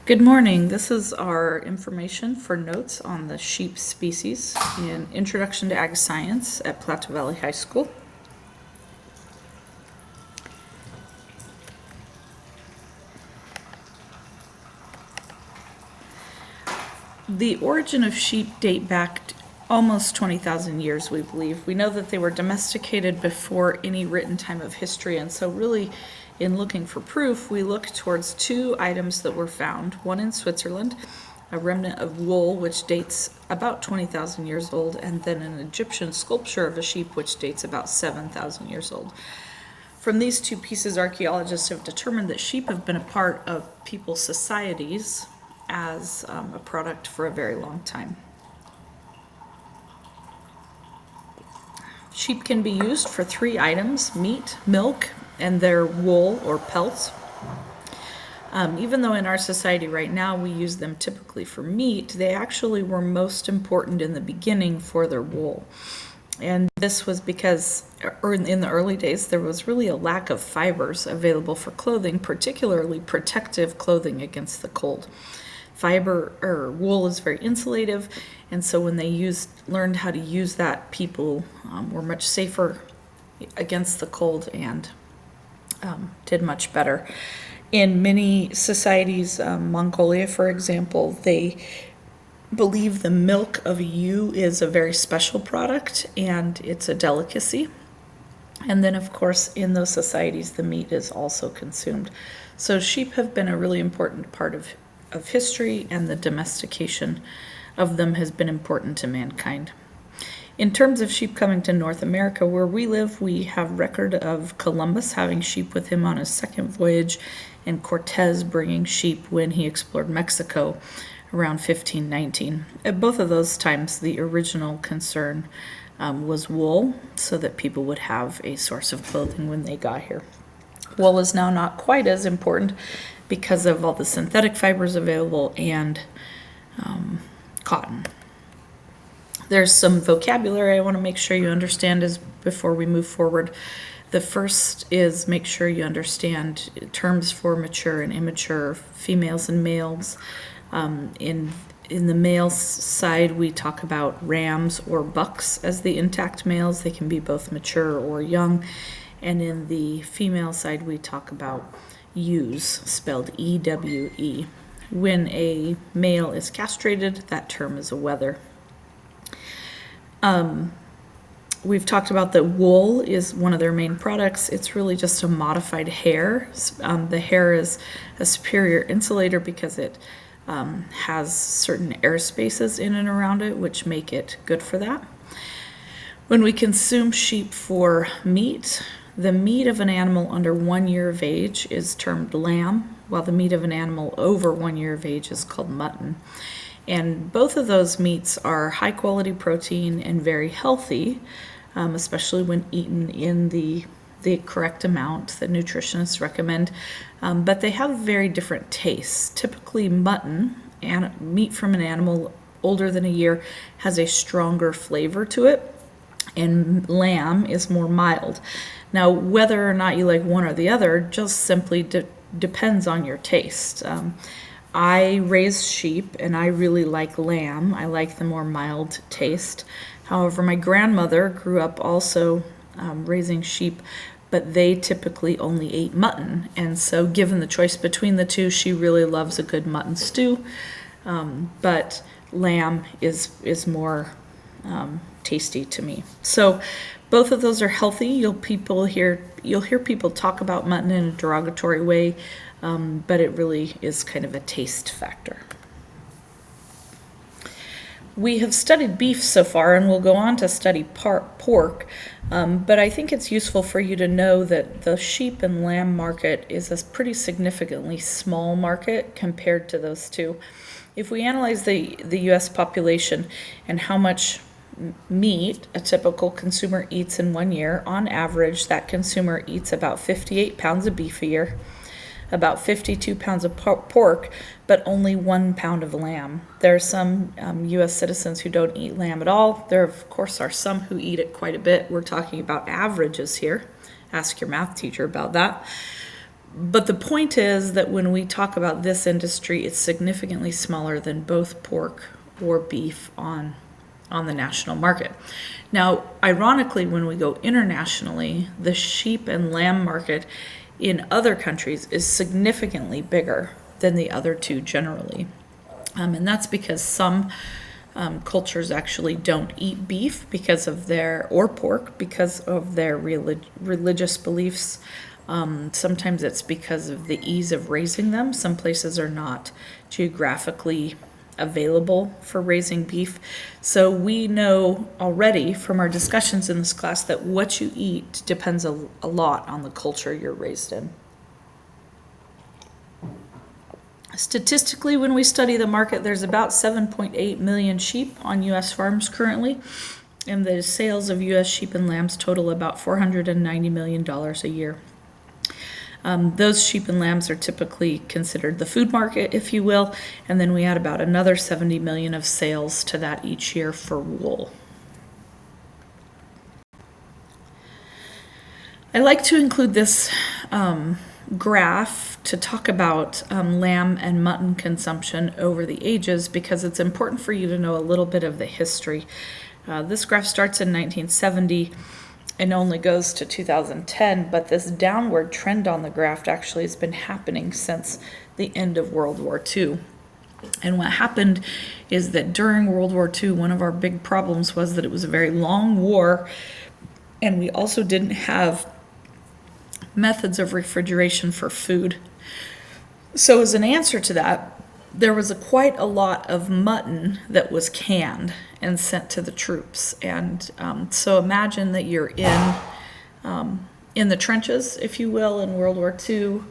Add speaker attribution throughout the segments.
Speaker 1: Good morning. This is our information for notes on the sheep species in Introduction to Ag Science at Platte Valley High School. The origin of sheep date back almost 20,000 years, we believe. We know that they were domesticated before any written time of history, and so really in looking for proof, we look towards two items that were found, one in Switzerland, a remnant of wool which dates about 20,000 years old, and then an Egyptian sculpture of a sheep which dates about 7,000 years old. From these two pieces, archaeologists have determined that sheep have been a part of people's societies as a product for a very long time. Sheep can be used for three items: meat, milk, and their wool or pelts. Even though in our society right now we use them typically for meat, they actually were most important in the beginning for their wool. And this was because in the early days there was really a lack of fibers available for clothing, particularly protective clothing against the cold. Fiber or wool is very insulative, and so when they learned how to use that, people were much safer against the cold and did much better. In many societies, Mongolia, for example, they believe the milk of a ewe is a very special product and it's a delicacy. And then, of course, in those societies, the meat is also consumed. So sheep have been a really important part of history, and the domestication of them has been important to mankind. In terms of sheep coming to North America, where we live, we have record of Columbus having sheep with him on his second voyage, and Cortez bringing sheep when he explored Mexico around 1519. At both of those times, the original concern was wool, so that people would have a source of clothing when they got here. Wool is now not quite as important because of all the synthetic fibers available and cotton. There's some vocabulary I want to make sure you understand before we move forward. The first is make sure you understand terms for mature and immature females and males. In the male side, we talk about rams or bucks as the intact males. They can be both mature or young. And in the female side, we talk about ewes, spelled E-W-E. When a male is castrated, that term is a wether. We've talked about that wool is one of their main products. It's really just a modified hair. The hair is a superior insulator because it has certain air spaces in and around it, which make it good for that. When we consume sheep for meat, the meat of an animal under 1 year of age is termed lamb, while the meat of an animal over 1 year of age is called mutton. And both of those meats are high quality protein and very healthy, especially when eaten in the correct amount that nutritionists recommend. But they have very different tastes. Typically, mutton, and meat from an animal older than a year, has a stronger flavor to it, and lamb is more mild. Now, whether or not you like one or the other just simply depends on your taste. I raise sheep and I really like lamb. I like the more mild taste. However, my grandmother grew up also raising sheep, but they typically only ate mutton. And so given the choice between the two, she really loves a good mutton stew. But lamb is more tasty to me. So both of those are healthy. You'll hear people talk about mutton in a derogatory way, but it really is kind of a taste factor. We have studied beef so far, and we'll go on to study pork, but I think it's useful for you to know that the sheep and lamb market is a pretty significantly small market compared to those two. If we analyze the U.S. population and how much meat a typical consumer eats in 1 year, on average, that consumer eats about 58 pounds of beef a year, about 52 pounds of pork, but only 1 pound of lamb. There are some U.S. citizens who don't eat lamb at all. There, of course, are some who eat it quite a bit. We're talking about averages here. Ask your math teacher about that. But the point is that when we talk about this industry, it's significantly smaller than both pork or beef on the national market. Now, ironically, when we go internationally, the sheep and lamb market in other countries is significantly bigger than the other two generally. And that's because some cultures actually don't eat beef because of or pork because of their religious beliefs. Sometimes it's because of the ease of raising them. Some places are not geographically available for raising beef. So we know already from our discussions in this class that what you eat depends a lot on the culture you're raised in. Statistically, when we study the market, there's about 7.8 million sheep on U.S. farms currently, and the sales of U.S. sheep and lambs total about $490 million a year. Those sheep and lambs are typically considered the food market, if you will, and then we add about another 70 million of sales to that each year for wool. I like to include this graph to talk about lamb and mutton consumption over the ages because it's important for you to know a little bit of the history. This graph starts in 1970 and only goes to 2010, but this downward trend on the graph actually has been happening since the end of World War II. And what happened is that during World War II, one of our big problems was that it was a very long war, and we also didn't have methods of refrigeration for food. So as an answer to that, there was quite a lot of mutton that was canned and sent to the troops. And so imagine that you're in the trenches, if you will, in World War II,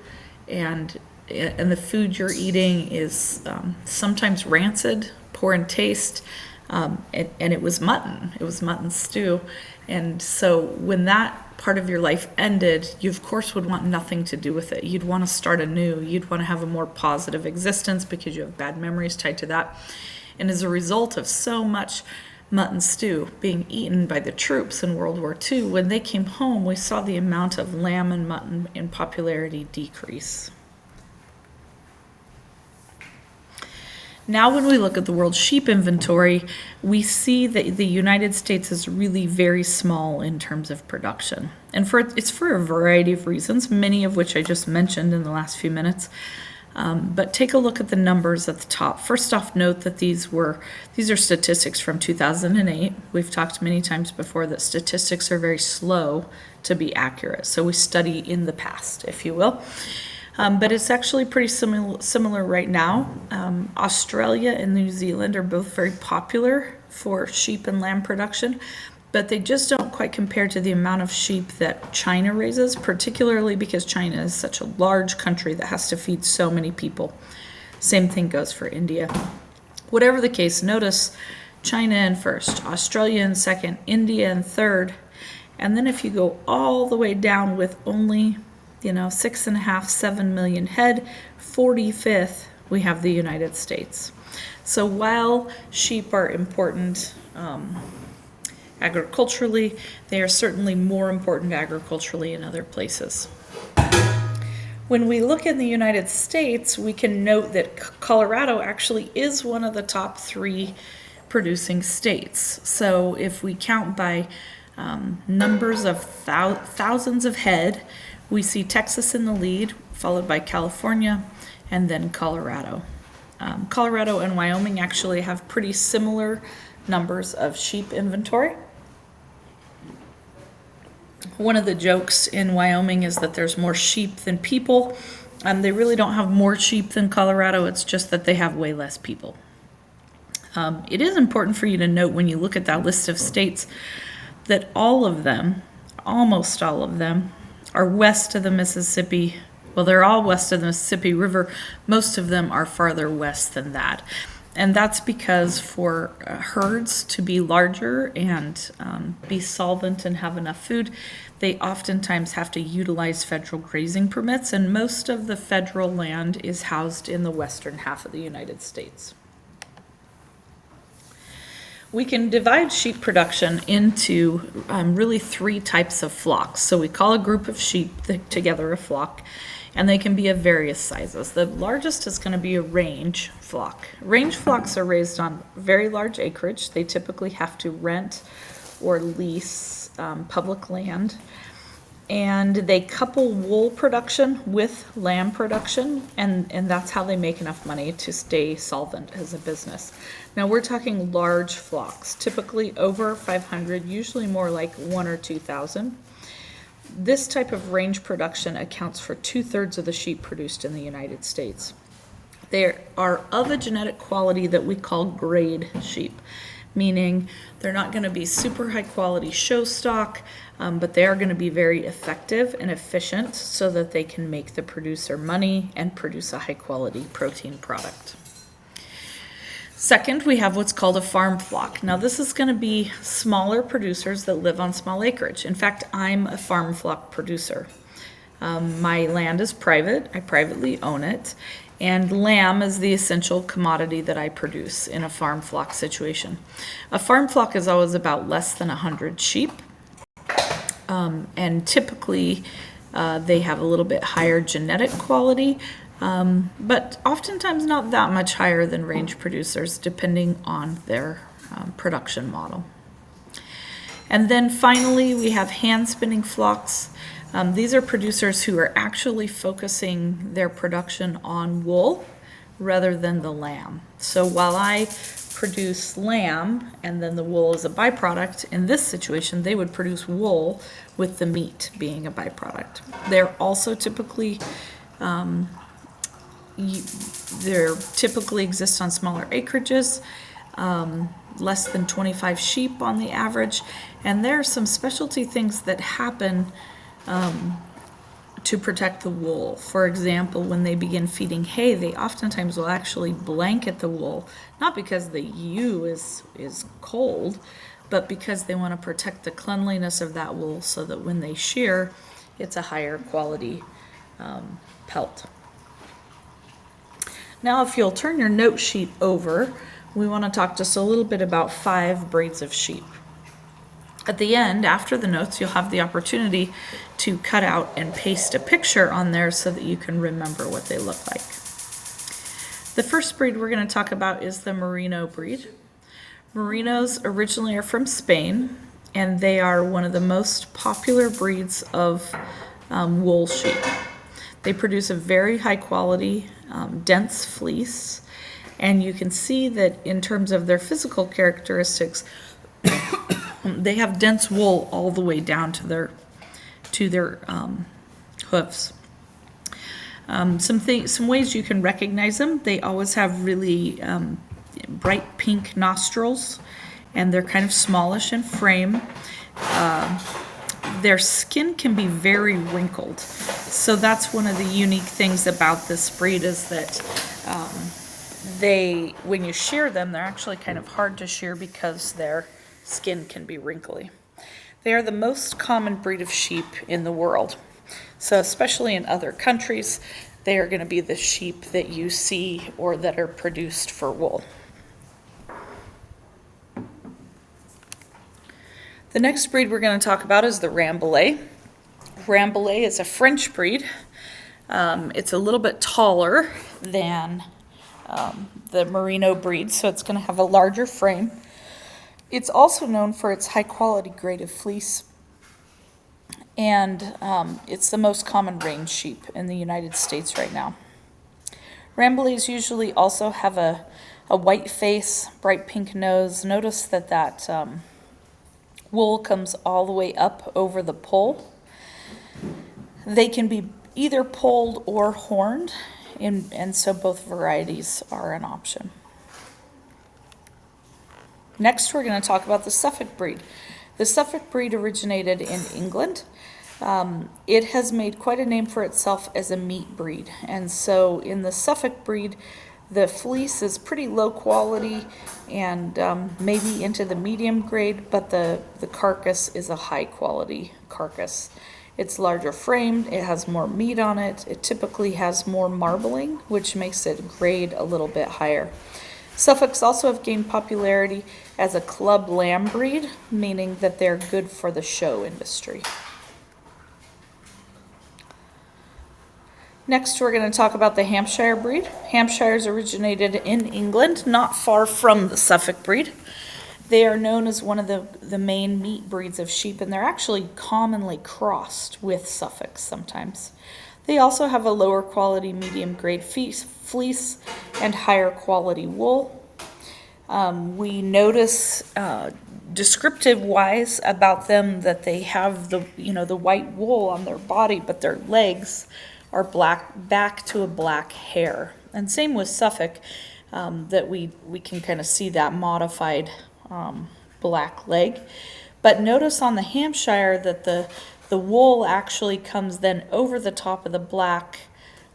Speaker 1: and the food you're eating is sometimes rancid, poor in taste, and it was mutton. It was mutton stew. And so when that part of your life ended, you of course would want nothing to do with it. You'd want to start anew. You'd want to have a more positive existence because you have bad memories tied to that. And as a result of so much mutton stew being eaten by the troops in World War II, when they came home, we saw the amount of lamb and mutton in popularity decrease. Now when we look at the world sheep inventory, we see that the United States is really very small in terms of production. And it's for a variety of reasons, many of which I just mentioned in the last few minutes. But take a look at the numbers at the top. First off, note that these are statistics from 2008. We've talked many times before that statistics are very slow to be accurate. So we study in the past, if you will. But it's actually pretty similar right now. Australia and New Zealand are both very popular for sheep and lamb production, but they just don't quite compare to the amount of sheep that China raises, particularly because China is such a large country that has to feed so many people. Same thing goes for India. Whatever the case, notice China in first, Australia in second, India in third, and then if you go all the way down with only 6.5, 7 million head, 45th, we have the United States. So while sheep are important agriculturally, they are certainly more important agriculturally in other places. When we look in the United States, we can note that Colorado actually is one of the top 3 producing states. So if we count by numbers of thousands of head, we see Texas in the lead, followed by California, and then Colorado. Colorado and Wyoming actually have pretty similar numbers of sheep inventory. One of the jokes in Wyoming is that there's more sheep than people. They really don't have more sheep than Colorado, it's just that they have way less people. It is important for you to note when you look at that list of states that all of them, almost all of them, are west of the Mississippi. Well, they're all west of the Mississippi River. Most of them are farther west than that. And that's because for herds to be larger and be solvent and have enough food, they oftentimes have to utilize federal grazing permits, and most of the federal land is housed in the western half of the United States. We can divide sheep production into really three types of flocks. So we call a group of sheep together a flock, and they can be of various sizes. The largest is going to be a range flock. Range flocks are raised on very large acreage. They typically have to rent or lease public land. And they couple wool production with lamb production, and that's how they make enough money to stay solvent as a business. Now we're talking large flocks, typically over 500, usually more like 1 or 2,000. This type of range production accounts for 2/3 of the sheep produced in the United States. They are of a genetic quality that we call grade sheep, meaning they're not going to be super high quality show stock, but they are going to be very effective and efficient so that they can make the producer money and produce a high quality protein product. Second, we have what's called a farm flock. Now this is going to be smaller producers that live on small acreage. In fact, I'm a farm flock producer. My land is private, I privately own it, and lamb is the essential commodity that I produce in a farm flock situation. A farm flock is always about less than 100 sheep, and typically they have a little bit higher genetic quality, but oftentimes not that much higher than range producers, depending on their production model. And then finally, we have hand spinning flocks. These are producers who are actually focusing their production on wool rather than the lamb. So while I produce lamb and then the wool is a byproduct, in this situation they would produce wool with the meat being a byproduct. They're also typically exist on smaller acreages, less than 25 sheep on the average, and there are some specialty things that happen to protect the wool. For example, when they begin feeding hay, they oftentimes will actually blanket the wool, not because the ewe is cold, but because they want to protect the cleanliness of that wool so that when they shear, it's a higher quality pelt. Now, if you'll turn your note sheet over, we want to talk just a little bit about 5 breeds of sheep. At the end, after the notes, you'll have the opportunity to cut out and paste a picture on there so that you can remember what they look like. The first breed we're going to talk about is the Merino breed. Merinos originally are from Spain, and they are one of the most popular breeds of wool sheep. They produce a very high quality, dense fleece, and you can see that in terms of their physical characteristics, they have dense wool all the way down to their hooves. Some ways you can recognize them: they always have really bright pink nostrils, and they're kind of smallish in frame. Their skin can be very wrinkled, so that's one of the unique things about this breed, is that when you shear them, they're actually kind of hard to shear because their skin can be wrinkly. They are the most common breed of sheep in the world. So especially in other countries, they are going to be the sheep that you see or that are produced for wool. The next breed we're going to talk about is the Rambouillet. Rambouillet is a French breed. It's a little bit taller than the Merino breed, so it's going to have a larger frame. It's also known for its high quality grade of fleece, and it's the most common range sheep in the United States right now. Rambouillets usually also have a white face, bright pink nose. Notice that wool comes all the way up over the poll. They can be either polled or horned, and so both varieties are an option. Next, we're going to talk about the Suffolk breed. The Suffolk breed originated in England. It has made quite a name for itself as a meat breed, and so in the Suffolk breed, the fleece is pretty low quality and maybe into the medium grade, but the carcass is a high quality carcass. It's larger framed, it has more meat on it, it typically has more marbling, which makes it grade a little bit higher. Suffolks also have gained popularity as a club lamb breed, meaning that they're good for the show industry. Next, we're going to talk about the Hampshire breed. Hampshires originated in England, not far from the Suffolk breed. They are known as one of the main meat breeds of sheep, and they're actually commonly crossed with Suffolks sometimes. They also have a lower quality medium grade fleece and higher quality wool. We notice descriptive wise about them that they have the white wool on their body, but their legs are back to a black hair. And same with Suffolk, that we can kind of see that modified black leg. But notice on the Hampshire that the wool actually comes then over the top of the black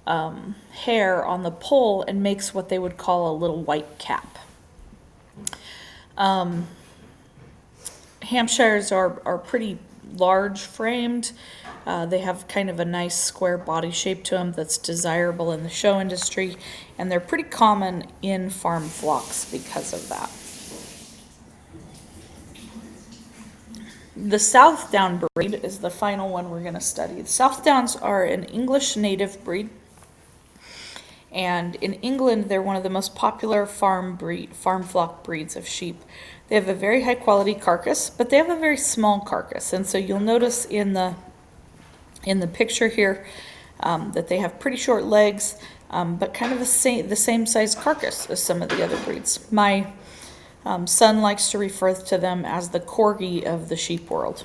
Speaker 1: hair on the poll and makes what they would call a little white cap. Hampshires are pretty large framed. They have kind of a nice square body shape to them that's desirable in the show industry, and they're pretty common in farm flocks because of that. The Southdown breed is the final one we're going to study. The Southdowns are an English native breed, and in England they're one of the most popular farm flock breeds of sheep. They have a very high quality carcass, but they have a very small carcass, and so you'll notice in the picture here that they have pretty short legs, but kind of the same size carcass as some of the other breeds. My son likes to refer to them as the corgi of the sheep world.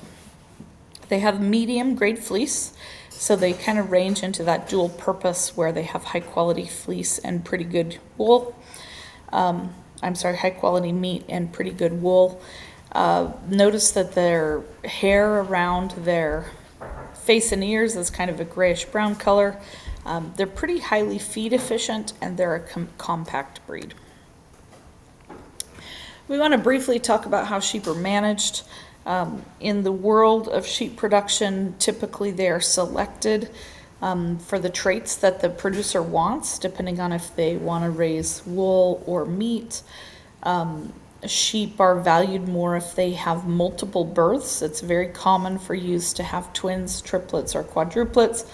Speaker 1: They have medium grade fleece, so they kind of range into that dual purpose where they have high quality fleece and pretty good wool. High quality meat and pretty good wool. Notice that their hair around their face and ears is kind of a grayish brown color. They're pretty highly feed efficient, and they're a compact breed. We want to briefly talk about how sheep are managed. In the world of sheep production, typically they are selected for the traits that the producer wants, depending on if they want to raise wool or meat. Sheep are valued more if they have multiple births. It's very common for ewes to have twins, triplets, or quadruplets.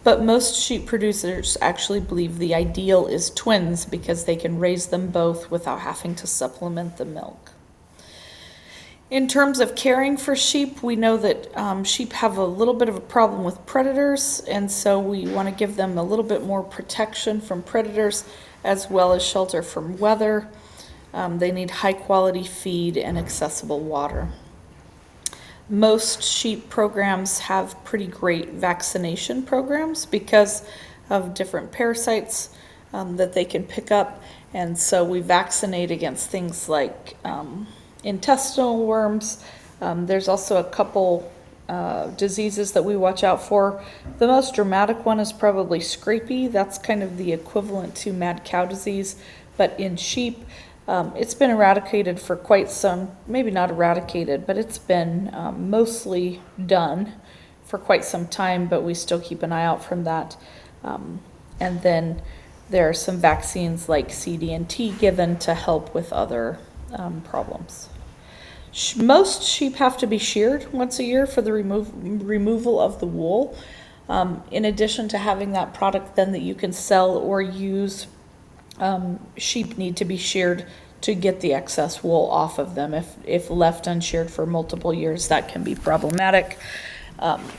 Speaker 1: But most sheep producers actually believe the ideal is twins because they can raise them both without having to supplement the milk. In terms of caring for sheep, we know that sheep have a little bit of a problem with predators, and so we want to give them a little bit more protection from predators as well as shelter from weather. They need high quality feed and accessible water. Most sheep programs have pretty great vaccination programs because of different parasites that they can pick up, and so we vaccinate against things like intestinal worms. There's also a couple diseases that we watch out for. The most dramatic one is probably scrapie. That's kind of the equivalent to mad cow disease, but in sheep. It's been eradicated for quite some, maybe not eradicated, but it's been mostly done for quite some time, but we still keep an eye out from that. And then there are some vaccines like CD&T given to help with other problems. Most sheep have to be sheared once a year for the removal of the wool. In addition to having that product then that you can sell or use, sheep need to be sheared to get the excess wool off of them. If left unsheared for multiple years, that can be problematic.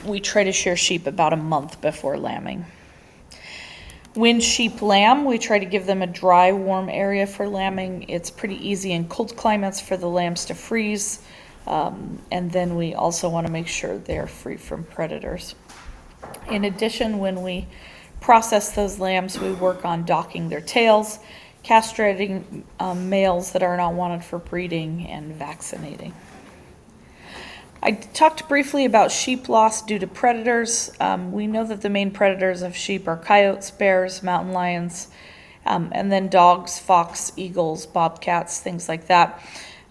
Speaker 1: We try to shear sheep about a month before lambing. When sheep lamb, we try to give them a dry, warm area for lambing. It's pretty easy in cold climates for the lambs to freeze. And then we also want to make sure they're free from predators. In addition, when we process those lambs, we work on docking their tails, castrating males that are not wanted for breeding, and vaccinating. I talked briefly about sheep loss due to predators. We know that the main predators of sheep are coyotes, bears, mountain lions, and then dogs, fox, eagles, bobcats, things like that.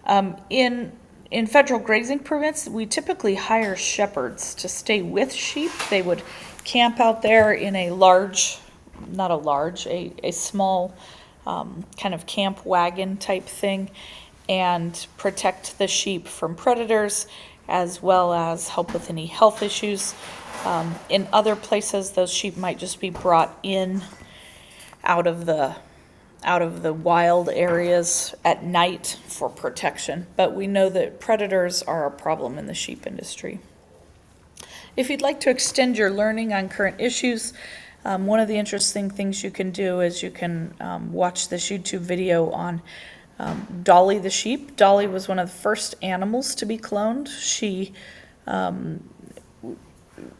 Speaker 1: In federal grazing permits, we typically hire shepherds to stay with sheep. They would camp out there in a small kind of camp wagon type thing, and protect the sheep from predators, as well as help with any health issues. In other places, those sheep might just be brought in out of the wild areas at night for protection. But we know that predators are a problem in the sheep industry. If you'd like to extend your learning on current issues, one of the interesting things you can do is you can watch this YouTube video on Dolly the sheep. Dolly was one of the first animals to be cloned. She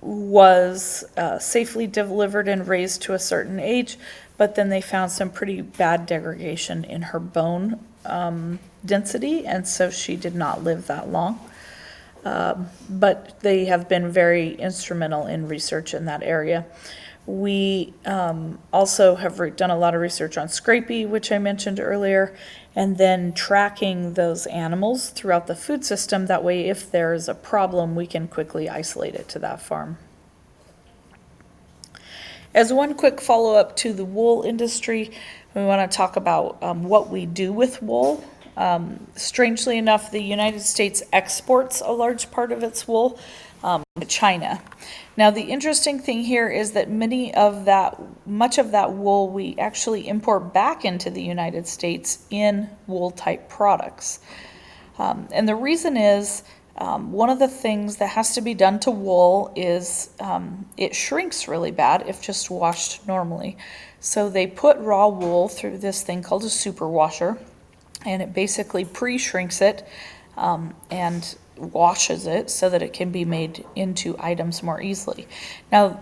Speaker 1: was safely delivered and raised to a certain age, but then they found some pretty bad degradation in her bone density, and so she did not live that long. But they have been very instrumental in research in that area. We also have done a lot of research on Scrapie, which I mentioned earlier, and then tracking those animals throughout the food system. That way, if there's a problem, we can quickly isolate it to that farm. As one quick follow-up to the wool industry, we want to talk about what we do with wool. Strangely enough, the United States exports a large part of its wool to China. Now, the interesting thing here is that much of that wool we actually import back into the United States in wool-type products. And the reason is, one of the things that has to be done to wool is it shrinks really bad if just washed normally. So they put raw wool through this thing called a superwasher, and it basically pre-shrinks it and washes it so that it can be made into items more easily. Now,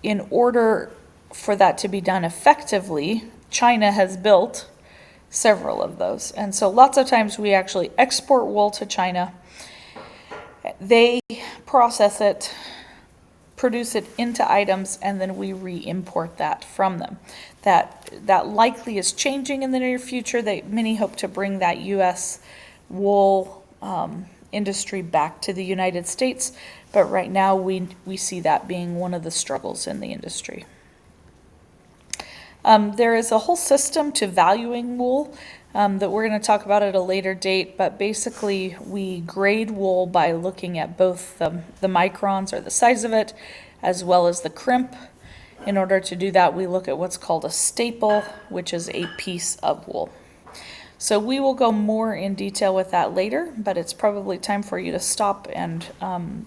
Speaker 1: in order for that to be done effectively, China has built several of those. And so lots of times we actually export wool to China. They process it, produce it into items, and then we re-import that from them. That likely is changing in the near future. Many hope to bring that U.S. wool industry back to the United States, but right now we see that being one of the struggles in the industry. There is a whole system to valuing wool that we're going to talk about at a later date, but basically we grade wool by looking at both the microns, or the size of it, as well as the crimp. In order to do that, we look at what's called a staple, which is a piece of wool. So we will go more in detail with that later, but it's probably time for you to stop and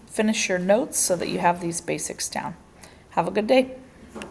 Speaker 1: finish your notes so that you have these basics down. Have a good day.